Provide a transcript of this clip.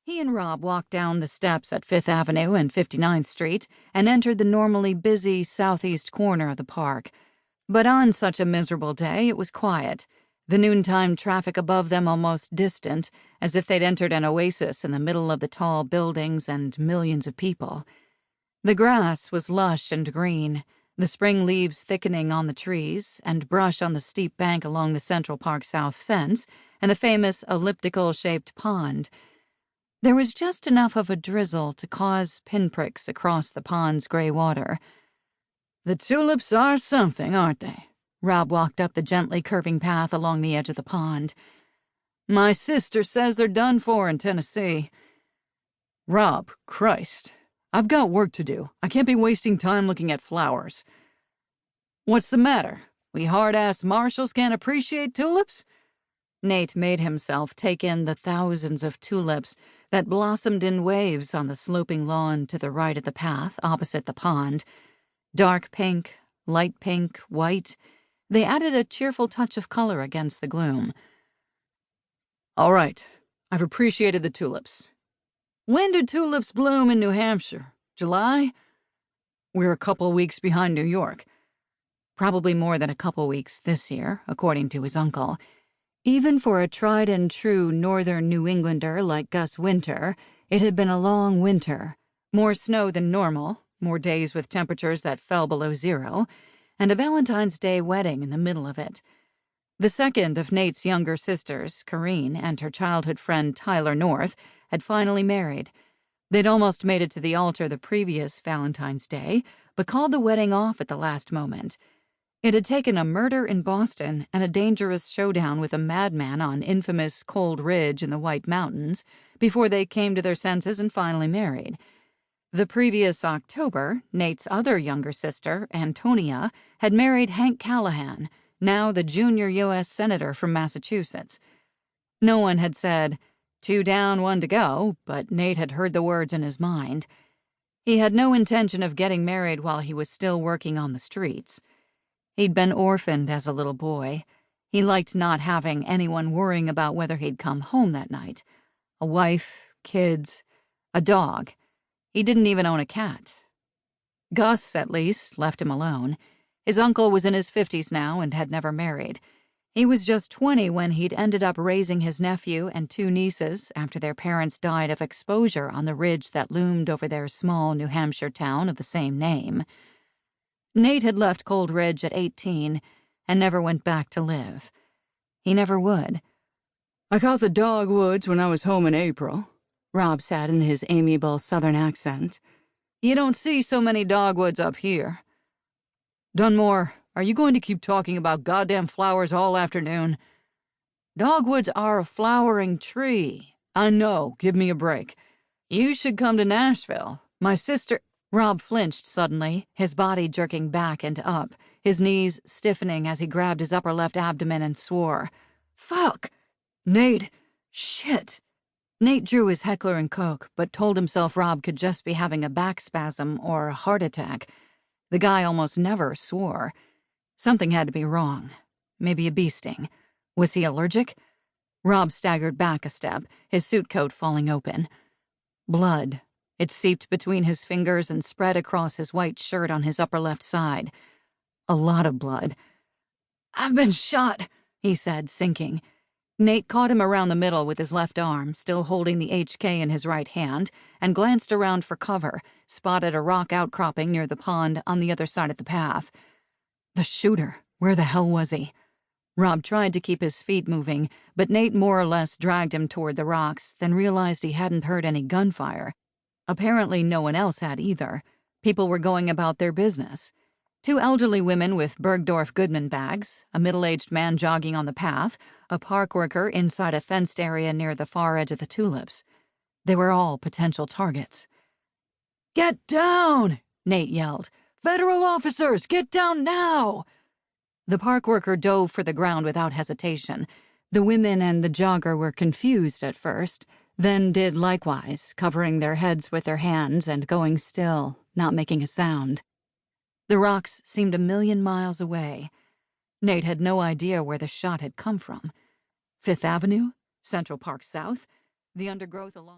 He and Rob walked down the steps at 5th Avenue and 59th Street and entered the normally busy southeast corner of the park. But on such a miserable day, it was quiet, the noontime traffic above them almost distant, as if they'd entered an oasis in the middle of the tall buildings and millions of people. The grass was lush and green, the spring leaves thickening on the trees, and brush on the steep bank along the Central Park South fence, and the famous elliptical-shaped pond. There was just enough of a drizzle to cause pinpricks across the pond's gray water. "The tulips are something, aren't they?" Rob walked up the gently curving path along the edge of the pond. "My sister says they're done for in Tennessee." "Rob, Christ, I've got work to do. I can't be wasting time looking at flowers." "What's the matter? We hard-ass marshals can't appreciate tulips?" Nate made himself take in the thousands of tulips that blossomed in waves on the sloping lawn to the right of the path opposite the pond. Dark pink, light pink, white. They added a cheerful touch of color against the gloom. "All right, I've appreciated the tulips. When do tulips bloom in New Hampshire? July?" "We're a couple weeks behind New York." Probably more than a couple weeks this year, according to his uncle. Even for a tried-and-true northern New Englander like Gus Winter, it had been a long winter. More snow than normal, more days with temperatures that fell below zero, and a Valentine's Day wedding in the middle of it. The second of Nate's younger sisters, Corinne, and her childhood friend Tyler North, had finally married. They'd almost made it to the altar the previous Valentine's Day, but called the wedding off at the last moment. It had taken a murder in Boston and a dangerous showdown with a madman on infamous Cold Ridge in the White Mountains before they came to their senses and finally married. The previous October, Nate's other younger sister, Antonia, had married Hank Callahan, now the junior U.S. Senator from Massachusetts. No one had said, "Two down, one to go," but Nate had heard the words in his mind. He had no intention of getting married while he was still working on the streets. He'd been orphaned as a little boy. He liked not having anyone worrying about whether he'd come home that night. A wife, kids, a dog. He didn't even own a cat. Gus, at least, left him alone. His uncle was in his 50s now and had never married. He was just 20 when he'd ended up raising his nephew and two nieces after their parents died of exposure on the ridge that loomed over their small New Hampshire town of the same name. Nate had left Cold Ridge at 18 and never went back to live. He never would. "I caught the dogwoods when I was home in April," Rob said in his amiable southern accent. "You don't see so many dogwoods up here." "Dunnemore, are you going to keep talking about goddamn flowers all afternoon?" "Dogwoods are a flowering tree. I know, give me a break. You should come to Nashville. My sister—" Rob flinched suddenly, his body jerking back and up, his knees stiffening as he grabbed his upper left abdomen and swore. "Fuck! Nate! Shit!" Nate drew his Heckler and Koch, but told himself Rob could just be having a back spasm or a heart attack. The guy almost never swore. Something had to be wrong. Maybe a bee sting. Was he allergic? Rob staggered back a step, his suit coat falling open. Blood. It seeped between his fingers and spread across his white shirt on his upper left side. A lot of blood. "I've been shot," he said, sinking. Nate caught him around the middle with his left arm, still holding the HK in his right hand, and glanced around for cover, spotted a rock outcropping near the pond on the other side of the path. The shooter. Where the hell was he? Rob tried to keep his feet moving, but Nate more or less dragged him toward the rocks, then realized he hadn't heard any gunfire. Apparently no one else had either. People were going about their business. Two elderly women with Bergdorf Goodman bags, a middle-aged man jogging on the path, a park worker inside a fenced area near the far edge of the tulips. They were all potential targets. "Get down!" Nate yelled. "Federal officers, get down now!" The park worker dove for the ground without hesitation. The women and the jogger were confused at first, then did likewise, covering their heads with their hands and going still, not making a sound. The rocks seemed a million miles away. Nate had no idea where the shot had come from. 5th Avenue? Central Park South? The undergrowth along